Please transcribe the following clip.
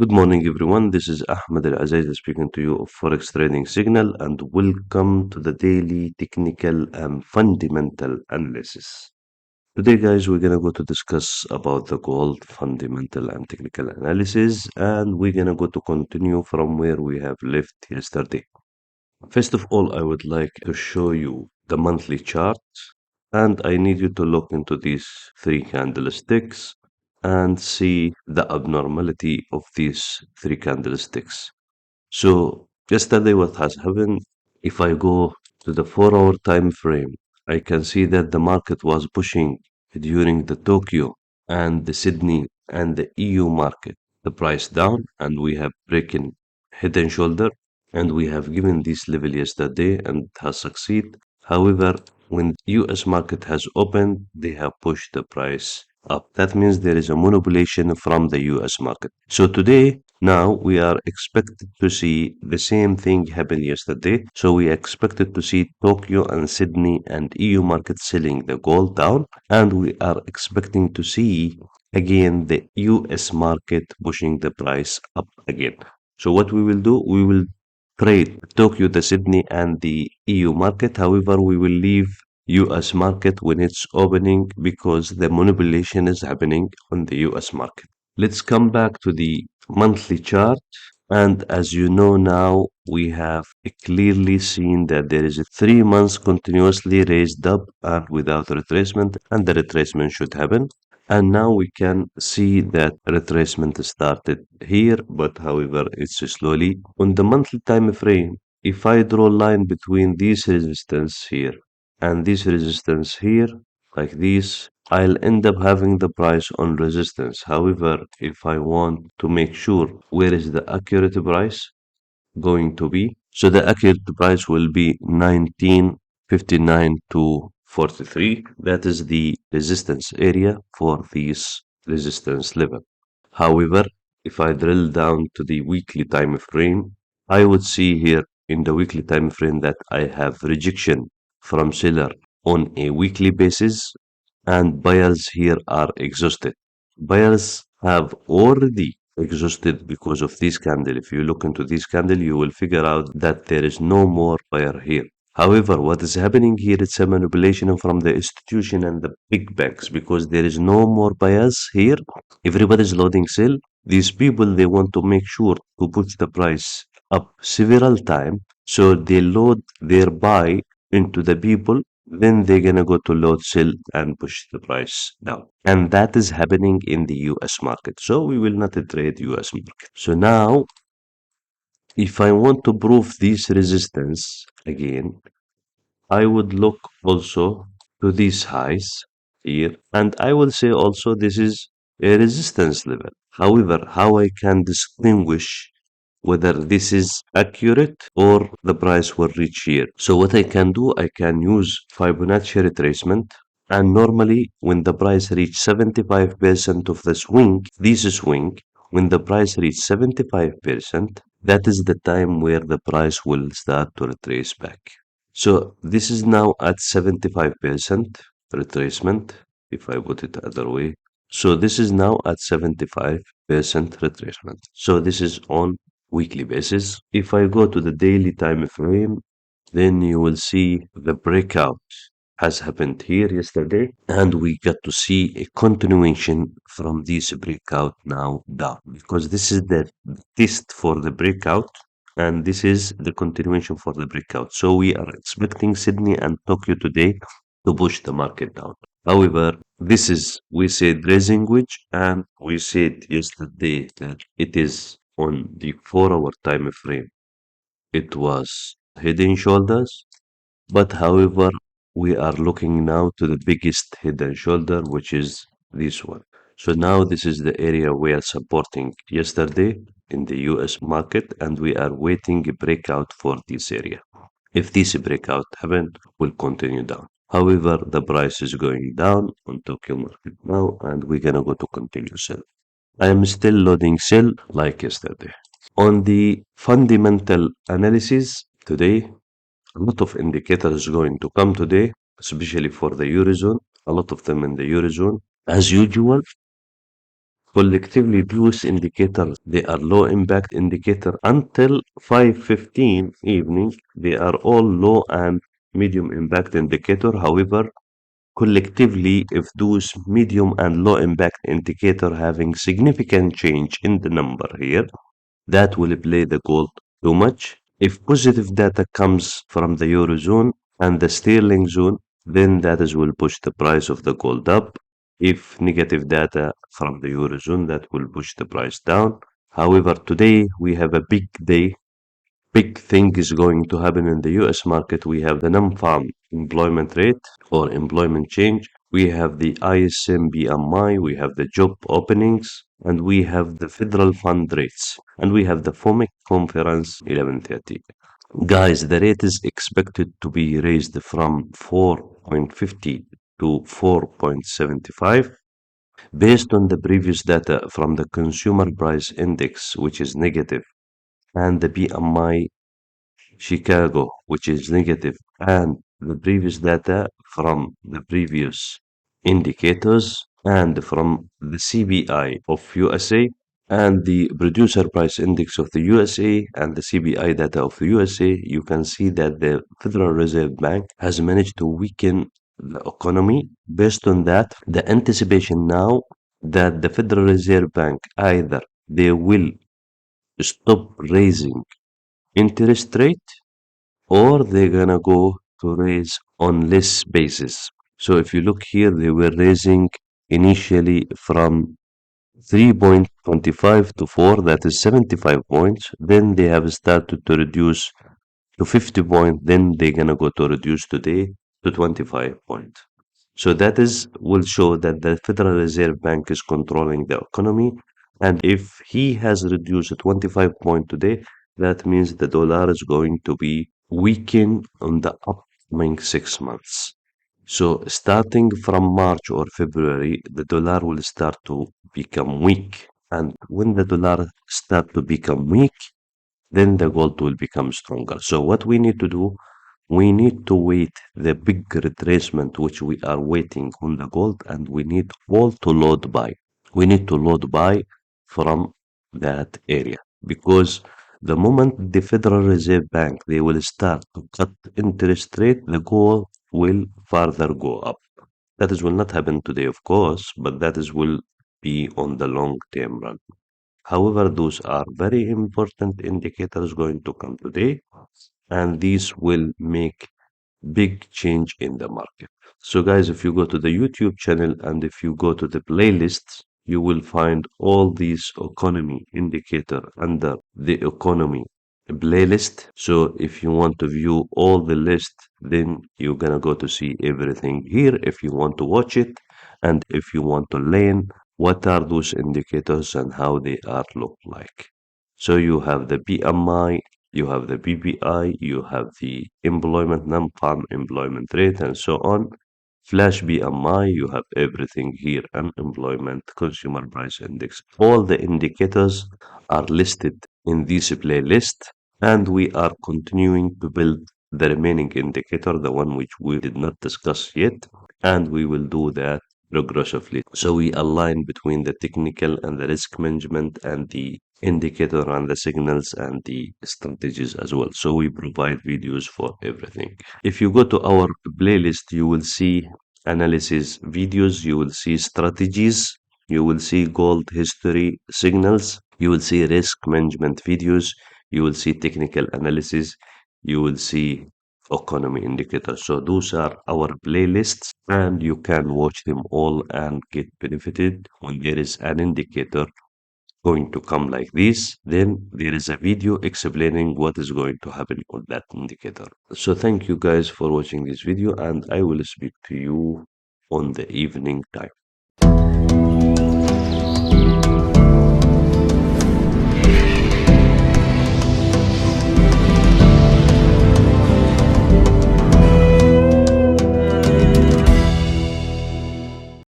Good morning, everyone. This is Ahmed Al Aziz speaking to you of Forex Trading Signal, and welcome to the daily technical and fundamental analysis. Today, guys, we're gonna go to discuss about the gold fundamental and technical analysis, and we're gonna go to continue from where we have left yesterday. First of all, I would like to show you the monthly chart, and I need you to look into these three candlesticks and see the abnormality of these three candlesticks. So yesterday what has happened, if I go to the 4 hour time frame, I can see that the market was pushing during the Tokyo and the Sydney and the EU market, the price down, and we have broken head and shoulder, and we have given this level yesterday and it has succeeded. However, when US market has opened, they have pushed the price up. That means there is a manipulation from the US market. So today, now we are expected to see the same thing happen yesterday. So we expected to see Tokyo and Sydney and EU market selling the gold down, and we are expecting to see again the US market pushing the price up again. So what we will do, we will trade Tokyo, the Sydney, and the EU market. However, we will leave US market when it's opening because the manipulation is happening on the US market. Let's come back to the monthly chart. And as you know now, we have clearly seen that there is a 3 months continuously raised up and without retracement, and the retracement should happen. And now we can see that retracement started here, but however, it's slowly. On the monthly time frame, if I draw a line between this resistance here and this resistance here, like this, I'll end up having the price on resistance. However, if I want to make sure where is the accurate price going to be, so the accurate price will be 1959 to 43. That is the resistance area for this resistance level. However, if I drill down to the weekly time frame, I would see here in the weekly time frame that I have rejection from seller on a weekly basis, and buyers here are exhausted. Buyers have already exhausted because of this candle. If you look into this candle, you will figure out that there is no more buyer here. However, what is happening here is a manipulation from the institution and the big banks because there is no more buyers here. Everybody is loading sell. These people, they want to make sure to push the price up several times. So they load their buy into the people, then they're gonna go to load sell and push the price down. And that is happening in the US market. So we will not trade US market. So now, if I want to prove this resistance again, I would look also to these highs here, and I will say also this is a resistance level. However, how I can distinguish whether this is accurate or the price will reach here. So what I can do, I can use Fibonacci retracement. And normally when the price reach 75% of the swing, this swing, when the price reach 75%, that is the time where the price will start to retrace back. So this is now at 75% retracement, if I put it other way. So this is now at 75% retracement. So this is on weekly basis. If I go to the daily time frame, then you will see the breakout has happened here yesterday, and we got to see a continuation from this breakout now down because this is the test for the breakout and this is the continuation for the breakout. So we are expecting Sydney and Tokyo today to push the market down. However, this is, we said raising wedge, and we said yesterday that it is on the 4 hour time frame. It was head and shoulders, but however, we are looking now to the biggest head and shoulder, which is this one. So now this is the area we are supporting yesterday in the US market, and we are waiting a breakout for this area. If this breakout happen, we'll continue down. However, the price is going down on Tokyo market now, and we're gonna go to continue sell. I am still loading sell like yesterday. On the fundamental analysis today, a lot of indicators going to come today, especially for the Eurozone, a lot of them in the Eurozone. As usual, Collectively, those indicators, they are low impact indicator until 5:15 evening. They are all low and medium impact indicator. However, collectively, if those medium and low impact indicator having significant change in the number here, that will play the gold too much. If positive data comes from the Eurozone and the sterling zone, then that is will push the price of the gold up. If negative data from the Eurozone, that will push the price down. However, today we have a big day. Big thing is going to happen in the US market. We have the non-farm employment rate or employment change. We have the ISM BMI. We have the job openings, and we have the federal fund rates, and we have the FOMC conference 11:30. Guys, the rate is expected to be raised from 4.50 to 4.75 based on the previous data from the consumer price index, which is negative, and the BMI Chicago, which is negative, and the previous data from the previous indicators and from the CPI of USA and the producer price index of the USA and the CPI data of the USA, you can see that the Federal Reserve Bank has managed to weaken the economy. Based on that, the anticipation now that the Federal Reserve Bank either they will stop raising interest rate or they're gonna go to raise on less basis. So if you look here, they were raising initially from 3.25 to 4, that is 75 points. Then they have started to reduce to 50 points. Then they're gonna go to reduce today to 25 points. So that is will show that the Federal Reserve Bank is controlling the economy. And if he has reduced 25 point today, that means the dollar is going to be weakened on the upcoming 6 months. So starting from March or February, the dollar will start to become weak. And when the dollar start to become weak, then the gold will become stronger. So what we need to do, we need to wait the big retracement which we are waiting on the gold, and we need all to load buy. We need to load buy from that area because the moment the Federal Reserve Bank they will start to cut interest rate, the gold will further go up. That is will not happen today, of course, but that is will be on the long term run. However, those are very important indicators going to come today, and these will make big change in the market. So, guys, if you go to the YouTube channel and if you go to the playlists, you will find all these economy indicator under the economy playlist. So, if you want to view all the list, then you're gonna go to see everything here. If you want to watch it, and if you want to learn what are those indicators and how they are look like. So you have the PMI, you have the PPI, you have the employment, non-farm employment rate, and so on. Flash BMI, you have everything here, unemployment, consumer price index. All the indicators are listed in this playlist, and we are continuing to build the remaining indicator, the one which we did not discuss yet, and we will do that progressively. So we align between the technical and the risk management and the indicator and the signals and the strategies as well. So we provide videos for everything. If you go to our playlist, you will see analysis videos, you will see strategies, you will see gold history signals, you will see risk management videos, you will see technical analysis, you will see economy indicators. So those are our playlists and you can watch them all and get benefited when there is an indicator going to come like this, then there is a video explaining what is going to happen on that indicator. So thank you guys for watching this video and I will speak to you on the evening time.